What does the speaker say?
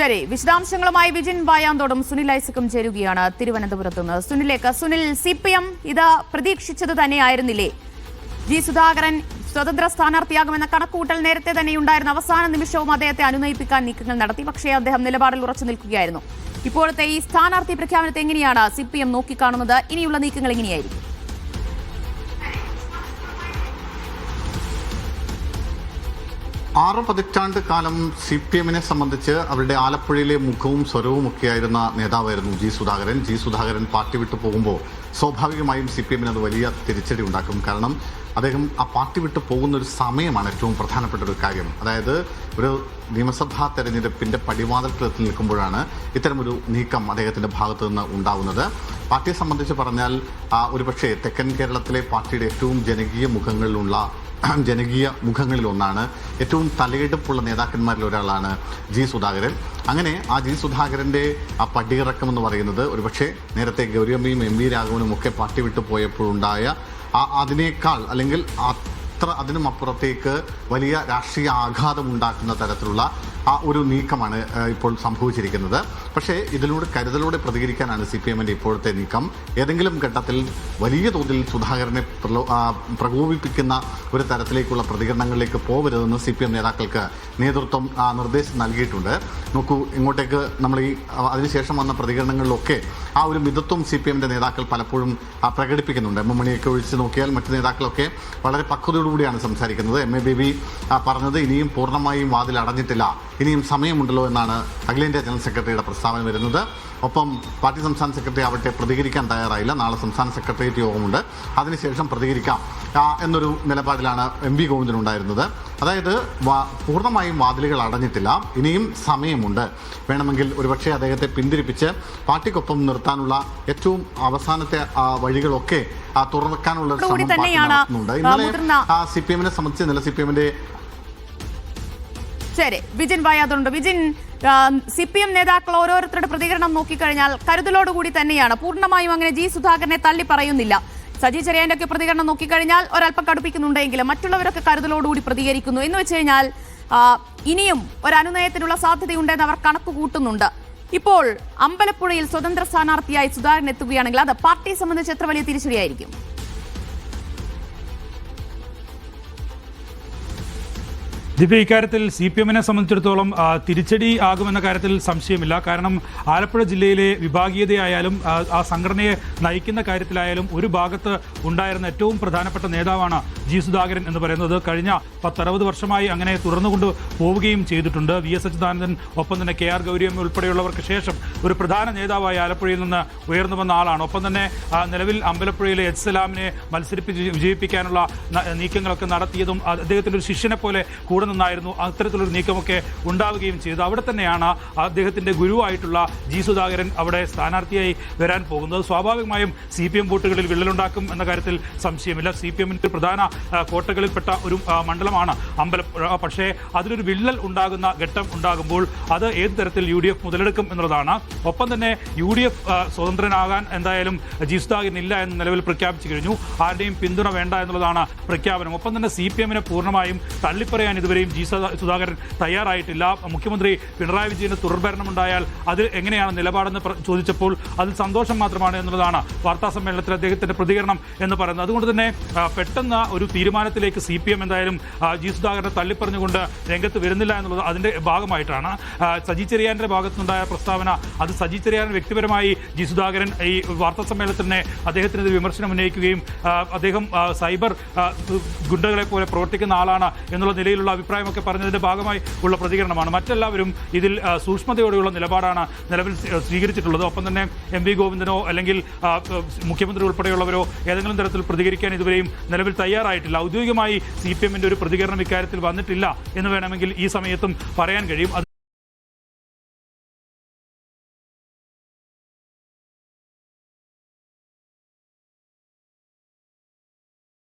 ശരി, വിശദാംശങ്ങളുമായി വിജിൻ വായാന്തോടും സുനിൽ ഐസക്കും ചേരുകയാണ് തിരുവനന്തപുരത്ത് നിന്ന്. സുനിൽ, CPM ഇത് പ്രതീക്ഷിച്ചത് തന്നെയായിരുന്നില്ലേ? ജി സുധാകരൻ സ്വതന്ത്ര സ്ഥാനാർത്ഥിയാകുമെന്ന കണക്കുകൂട്ടൽ നേരത്തെ തന്നെയുണ്ടായിരുന്നു. അവസാന നിമിഷവും അദ്ദേഹത്തെ അനുനയിപ്പിക്കാൻ നീക്കങ്ങൾ നടത്തി. പക്ഷേ അദ്ദേഹം നിലപാടിൽ ഉറച്ചു നിൽക്കുകയായിരുന്നു. ഇപ്പോഴത്തെ ഈ സ്ഥാനാർത്ഥി പ്രഖ്യാപനത്തെ എങ്ങനെയാണ് CPM നോക്കിക്കാണുന്നത്? ഇനിയുള്ള നീക്കങ്ങൾ എങ്ങനെയായിരിക്കും? 6 പതിറ്റാണ്ട് കാലം CPM-നെ സംബന്ധിച്ച് അവരുടെ ആലപ്പുഴയിലെ മുഖവും സ്വരവും ഒക്കെയായിരുന്ന നേതാവായിരുന്നു G Sudhakaran. G Sudhakaran party വിട്ടു പോകുമ്പോൾ സ്വാഭാവികമായും CPM-ന് അത് വലിയ തിരിച്ചടി ഉണ്ടാക്കും. കാരണം അദ്ദേഹം ആ പാർട്ടി വിട്ടു പോകുന്ന ഒരു സമയമാണ് ഏറ്റവും പ്രധാനപ്പെട്ട ഒരു കാര്യം. അതായത് ഒരു നിയമസഭാ തെരഞ്ഞെടുപ്പിൻ്റെ പടിവാതിൽക്കലെത്തി നിൽക്കുമ്പോഴാണ് ഇത്തരമൊരു നീക്കം അദ്ദേഹത്തിൻ്റെ ഭാഗത്തു നിന്ന് ഉണ്ടാവുന്നത്. പാർട്ടിയെ സംബന്ധിച്ച് പറഞ്ഞാൽ ഒരുപക്ഷെ തെക്കൻ കേരളത്തിലെ പാർട്ടിയുടെ ഏറ്റവും ജനകീയ മുഖങ്ങളിലൊന്നാണ്. ഏറ്റവും തലയെടുപ്പുള്ള നേതാക്കന്മാരിൽ ഒരാളാണ് ജി സുധാകരൻ. അങ്ങനെ ആ ജി സുധാകരൻ്റെ ആ പടിയിറക്കമെന്ന് പറയുന്നത് ഒരുപക്ഷെ നേരത്തെ ഗൗരിയമ്മയും MP രാഘവനും ഒക്കെ പാർട്ടി വിട്ടു പോയപ്പോഴുണ്ടായ അതിനേക്കാൾ അല്ലെങ്കിൽ അതിനും അപ്പുറത്തേക്ക് വലിയ രാഷ്ട്രീയ ആഘാതം ഉണ്ടാക്കുന്ന തരത്തിലുള്ള ഒരു നീക്കമാണ് ഇപ്പോൾ സംഭവിച്ചിരിക്കുന്നത്. പക്ഷേ ഇതിലൂടെ കരുതലോടെ പ്രതികരിക്കാനാണ് CPM-ന്റെ ഇപ്പോഴത്തെ നീക്കം. ഏതെങ്കിലും ഘട്ടത്തിൽ വലിയ തോതിൽ സുധാകരനെ പ്രകോപിപ്പിക്കുന്ന ഒരു തരത്തിലേക്കുള്ള പ്രതികരണങ്ങളിലേക്ക് പോകരുതെന്ന് CPM നേതാക്കൾക്ക് നേതൃത്വം നിർദ്ദേശം നൽകിയിട്ടുണ്ട്. നോക്കൂ, ഇങ്ങോട്ടേക്ക് നമ്മൾ അതിനുശേഷം വന്ന പ്രതികരണങ്ങളിലൊക്കെ ആ ഒരു മിതത്വം CPM-ന്റെ നേതാക്കൾ പലപ്പോഴും പ്രകടിപ്പിക്കുന്നുണ്ട്. മണിയൊക്കെ ഒഴിച്ച് നോക്കിയാൽ മറ്റു നേതാക്കളൊക്കെ വളരെ പക്വതയോടുകൂടിയാണ് സംസാരിക്കുന്നത്. MA ബേബി പറഞ്ഞത് ഇനിയും പൂർണ്ണമായും വാതിൽ അടഞ്ഞിട്ടില്ല, ഇനിയും സമയമുണ്ടല്ലോ എന്നാണ് അഖിലേന്ത്യാ ജനറൽ സെക്രട്ടറിയുടെ പ്രസ്താവന വരുന്നത്. ഒപ്പം പാർട്ടി സംസ്ഥാന സെക്രട്ടറി ആവട്ടെ പ്രതികരിക്കാൻ തയ്യാറായില്ല. നാളെ സംസ്ഥാന സെക്രട്ടേറിയറ്റ് യോഗമുണ്ട്, അതിനുശേഷം പ്രതികരിക്കാം എന്നൊരു നിലപാടിലാണ് MP ഗോവിന്ദനുണ്ടായിരുന്നത്. അതായത് പൂർണ്ണമായും വാതിലുകൾ അടഞ്ഞിട്ടില്ല, ഇനിയും സമയമുണ്ട്, വേണമെങ്കിൽ ഒരുപക്ഷെ അദ്ദേഹത്തെ പിന്തിരിപ്പിച്ച് പാർട്ടിക്കൊപ്പം നിർത്താനുള്ള ഏറ്റവും അവസാനത്തെ വഴികളൊക്കെ തുറക്കാനുള്ള ശ്രമം പാർട്ടി നടത്തുന്നുണ്ട്. ഇന്നലെ CPM-നെ സംബന്ധിച്ച് ഇന്നലെ CPM-ന്റെ ശരി, വിജിൻ വായാതുണ്ട്. വിജിൻ, CPM നേതാക്കൾ ഓരോരുത്തരുടെ പ്രതികരണം നോക്കിക്കഴിഞ്ഞാൽ കരുതലോടുകൂടി തന്നെയാണ്. പൂർണ്ണമായും അങ്ങനെ ജി സുധാകരനെ തള്ളി പറയുന്നില്ല. സജി ചെറിയാന്റെ ഒക്കെ പ്രതികരണം നോക്കിക്കഴിഞ്ഞാൽ ഒരല്പം കടുപ്പിക്കുന്നുണ്ടെങ്കിലും മറ്റുള്ളവരൊക്കെ കരുതലോടുകൂടി പ്രതികരിക്കുന്നു. എന്ന് വെച്ച് കഴിഞ്ഞാൽ ഇനിയും ഒരു അനുനയത്തിനുള്ള സാധ്യതയുണ്ടെന്ന് അവർ കണക്ക് കൂട്ടുന്നുണ്ട്. ഇപ്പോൾ അമ്പലപ്പുഴയിൽ സ്വതന്ത്ര സ്ഥാനാർത്ഥിയായി സുധാകരൻ എത്തുകയാണെങ്കിൽ അത് പാർട്ടിയെ സംബന്ധിച്ച് എത്ര വലിയ തിരിച്ചടിയായിരിക്കും? ദിവ്യ, ഇക്കാര്യത്തിൽ CPM-നെ സംബന്ധിച്ചിടത്തോളം തിരിച്ചടി ആകുമെന്ന കാര്യത്തിൽ സംശയമില്ല. കാരണം ആലപ്പുഴ ജില്ലയിലെ വിഭാഗീയതയായാലും ആ സംഘടനയെ നയിക്കുന്ന കാര്യത്തിലായാലും ഒരു ഭാഗത്ത് ഉണ്ടായിരുന്ന ഏറ്റവും പ്രധാനപ്പെട്ട നേതാവാണ് ജി സുധാകരൻ എന്ന് പറയുന്നത്. കഴിഞ്ഞ 10-60 വർഷമായി അങ്ങനെ തുടർന്നുകൊണ്ട് പോവുകയും ചെയ്തിട്ടുണ്ട്. VS അച്യുതാനന്ദൻ, ഒപ്പം തന്നെ KR ഗൗരിയമ്മ ഉൾപ്പെടെയുള്ളവർക്ക് ശേഷം ഒരു പ്രധാന നേതാവായി ആലപ്പുഴയിൽ നിന്ന് ഉയർന്നു വന്ന ആളാണ്. ഒപ്പം തന്നെ നിലവിൽ അമ്പലപ്പുഴയിലെ സലാമിനെ വിജയിപ്പിക്കാനുള്ള നീക്കങ്ങളൊക്കെ നടത്തിയതും അദ്ദേഹത്തിൻ്റെ ഒരു ശിഷ്യനെ പോലെ കൂടെ നിന്നായിരുന്നു. അത്തരത്തിലൊരു നീക്കമൊക്കെ ഉണ്ടാവുകയും ചെയ്തു. അവിടെ തന്നെയാണ് അദ്ദേഹത്തിൻ്റെ ഗുരുവായിട്ടുള്ള ജി സുധാകരൻ അവിടെ സ്ഥാനാർത്ഥിയായി വരാൻ പോകുന്നത്. സ്വാഭാവികമായും CPM വോട്ടുകളിൽ വിള്ളലുണ്ടാക്കും എന്ന കാര്യത്തിൽ സംശയമില്ല. CPM-ന്റെ പ്രധാന കോട്ടകളിൽപ്പെട്ട ഒരു മണ്ഡലമാണ് അമ്പലപ്പുഴ. പക്ഷേ അതിലൊരു വിള്ളൽ ഉണ്ടാകുന്ന ഘട്ടം ഉണ്ടാകുമ്പോൾ അത് ഏത് തരത്തിൽ UDF മുതലെടുക്കും എന്നുള്ളതാണ്. ഒപ്പം തന്നെ UDF സ്വതന്ത്രനാകാൻ എന്തായാലും ജി സുധാകരൻ ഇല്ല എന്ന് നിലവിൽ പ്രഖ്യാപിച്ചു കഴിഞ്ഞു. ആരുടെയും പിന്തുണ വേണ്ട എന്നുള്ളതാണ് പ്രഖ്യാപനം. ഒപ്പം തന്നെ CPM-നെ പൂർണ്ണമായും തള്ളിപ്പറയാൻ ഇതുവരെയും ജി സുധാകരൻ തയ്യാറായിട്ടില്ല. മുഖ്യമന്ത്രി പിണറായി വിജയന് തുടർഭരണമുണ്ടായാൽ അത് എങ്ങനെയാണ് നിലപാടെന്ന് ചോദിച്ചപ്പോൾ അതിൽ സന്തോഷം മാത്രമാണ് എന്നുള്ളതാണ് വാർത്താ സമ്മേളനത്തിൽ അദ്ദേഹത്തിന്റെ പ്രതികരണം എന്ന് പറയുന്നത്. അതുകൊണ്ട് തന്നെ പെട്ടെന്ന് ഒരു തീരുമാനത്തിലേക്ക് CPM എന്തായാലും ജി സുധാകരനെ തള്ളിപ്പറഞ്ഞുകൊണ്ട് രംഗത്ത് വരുന്നില്ല എന്നുള്ളത് അതിന്റെ ഭാഗമായിട്ടാണ്. സജി ചെറിയാന്റെ ഭാഗത്തുനിന്നുണ്ടായ പ്രസ്താവന, അത് സജി ചെറിയാൻ വ്യക്തിപരമായി ജി സുധാകരൻ ഈ വാർത്താ സമ്മേളനത്തിൽ തന്നെ അദ്ദേഹത്തിനെതിരെ വിമർശനം ഉന്നയിക്കുകയും അദ്ദേഹം സൈബർ ഗുണ്ടകളെ പോലെ പ്രവർത്തിക്കുന്ന ആളാണ് എന്നുള്ള നിലയിലുള്ള അഭിപ്രായമൊക്കെ പറഞ്ഞതിന്റെ ഭാഗമായി ഉള്ള പ്രതികരണമാണ്. മറ്റെല്ലാവരും ഇതിൽ സൂക്ഷ്മതയോടെയുള്ള നിലപാടാണ് നിലവിൽ സ്വീകരിച്ചിട്ടുള്ളത്. ഒപ്പം തന്നെ MP ഗോവിന്ദനോ അല്ലെങ്കിൽ മുഖ്യമന്ത്രി ഉൾപ്പെടെയുള്ളവരോ ഏതെങ്കിലും തരത്തിൽ പ്രതികരിക്കാൻ ഇതുവരെയും നിലവിൽ തയ്യാറായിട്ടില്ല. ഔദ്യോഗികമായി CPM-ന്റെ ഒരു പ്രതികരണം ഇക്കാര്യത്തിൽ വന്നിട്ടില്ല എന്ന് വേണമെങ്കിൽ ഈ സമയത്തും പറയാൻ കഴിയും.